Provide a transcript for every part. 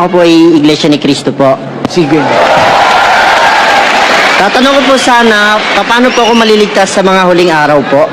ako po ay Iglesia ni Cristo po. Sige. Tatanong ko po sana, paano po ako maliligtas sa mga huling araw po?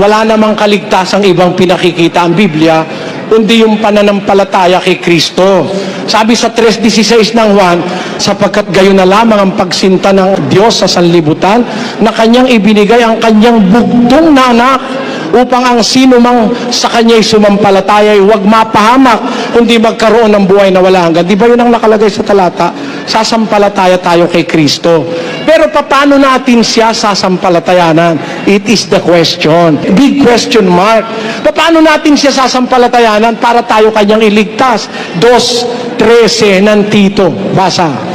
Wala namang kaligtasang ibang pinakikita ang Biblia, kundi yung pananampalataya kay Kristo. Sabi sa 3:16 ng Juan, sapagkat gayon na lamang ang pagsinta ng Diyos sa sanlibutan, na kanyang ibinigay ang kanyang bugtong na anak, upang ang sino mang sa kanya'y sumampalataya ay huwag mapahamak, kundi magkaroon ng buhay na wala hanggan. Di ba yun ang nakalagay sa talata? Sasampalataya tayo kay Kristo. Pero paano natin siya sasampalatayanan? It is the question. Big question mark. Paano natin siya sasampalatayanan para tayo kanyang iligtas? 2:13 ng Tito. Basa.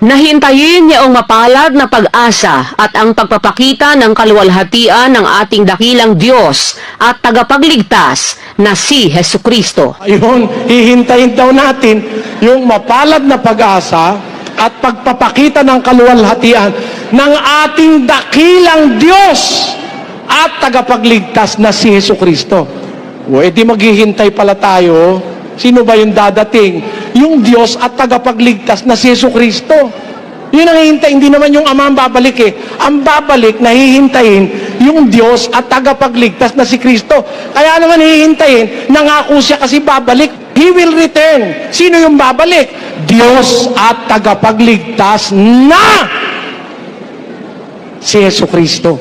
Nahintayin niya ang mapalad na pag-asa at ang pagpapakita ng kaluwalhatian ng ating dakilang Diyos at tagapagligtas na si Hesukristo. Ayun, hihintayin daw natin yung mapalad na pag-asa at pagpapakita ng kaluwalhatian ng ating dakilang Diyos at tagapagligtas na si Hesukristo. O, edi maghihintay pala tayo. Sino ba yung dadating? Yung Diyos at tagapagligtas na si Hesukristo. Yun ang hihintay, hindi naman yung Ama ang babalik eh. Ang babalik na hihintayin yung Diyos at tagapagligtas na si Kristo. Kaya naman hihintayin, nangako siya kasi babalik. He will return. Sino yung babalik? Diyos at tagapagligtas na si Hesukristo.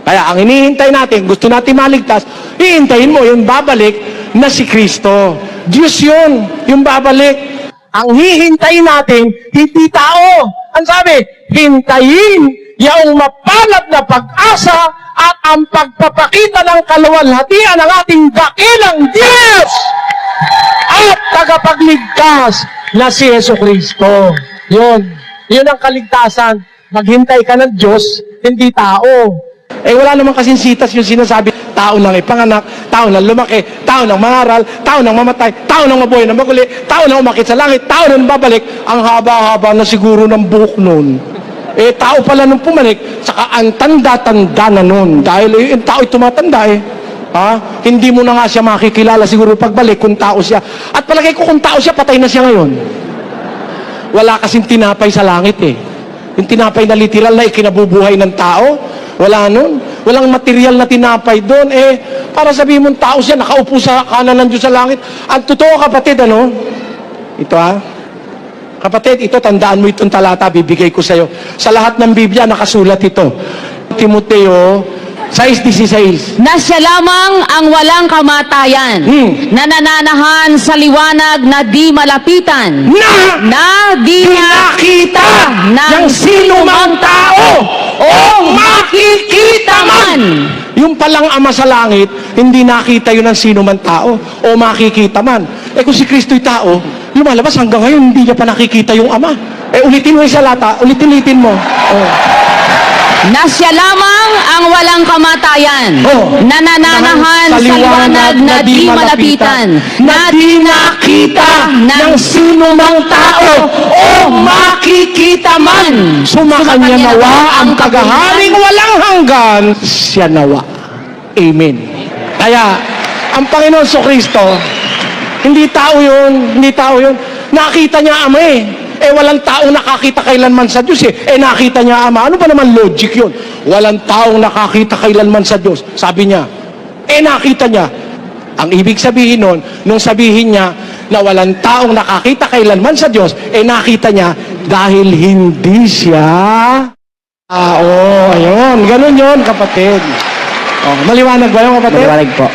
Kaya ang hinihintay natin, gusto natin maligtas, hihintayin mo yung babalik na si Kristo. Diyos yun, yung babalik. Ang hihintayin natin, hindi tao. Ang sabi, hintayin yung mapalad na pag-asa at ang pagpapakita ng kaluwalhatian ng ating dakilang Diyos at tagapagligtas na si Hesukristo. Yun ang kaligtasan. Maghintay ka ng Diyos, hindi tao. Wala naman kasing sitas yung sinasabi, tao nang ipanganak, tao nang lumaki, tao nang mangaral, tao nang mamatay, tao nang mabuhay na maguli, tao nang umakit sa langit, tao nang babalik. Ang haba-haba na siguro ng buhok nun. Tao pala nung pumalik, saka ang tanda-tanda na nun. Dahil yung tao'y tumatanda Hindi mo na nga siya makikilala siguro pagbalik kung tao siya. At palagay ko kung tao siya, patay na siya ngayon. Wala kasing tinapay sa langit Yung tinapay na literal na ikinabubuhay ng tao, wala nun. Walang material na tinapay doon. Para sabihin mong tao siya, nakaupo sa kanan ng Diyos sa langit. Ang totoo, kapatid, Ito Kapatid, ito, tandaan mo itong talata, bibigay ko sa'yo. Sa lahat ng Biblia, nakasulat ito. Timoteo 6:16. Na siya lamang ang walang kamatayan, na nananahan sa liwanag na di malapitan, na di nakita ng sino mang tao o makikita man. Yung palang Ama sa langit, hindi nakita yun ng sino man tao o makikita man. Kung si Kristo'y tao, lumalabas hanggang ngayon, hindi niya pa nakikita yung Ama. Ulitin mo yung salata, ulitin mo. Na siya lamang ang walang kamatayan, na nananahan sa liwanag na di malapitan, na di nakita ng sino mang tao o makikita man. Sumakanya nawa ang kagaharing walang hanggan, siya nawa. Amen. Kaya, ang Panginoon Kristo, hindi tao yun. Nakita niya Ama walang taong nakakita kailanman sa Diyos nakita niya Ama. Ano ba naman logic yun? Walang taong nakakita kailanman sa Diyos. Sabi niya, nakita niya. Ang ibig sabihin nun, nung sabihin niya na walang taong nakakita kailanman sa Diyos, nakita niya dahil hindi siya tao. Ayun, ganun yun, kapatid. Maliwanag ba yun, kapatid? Maliwanag po.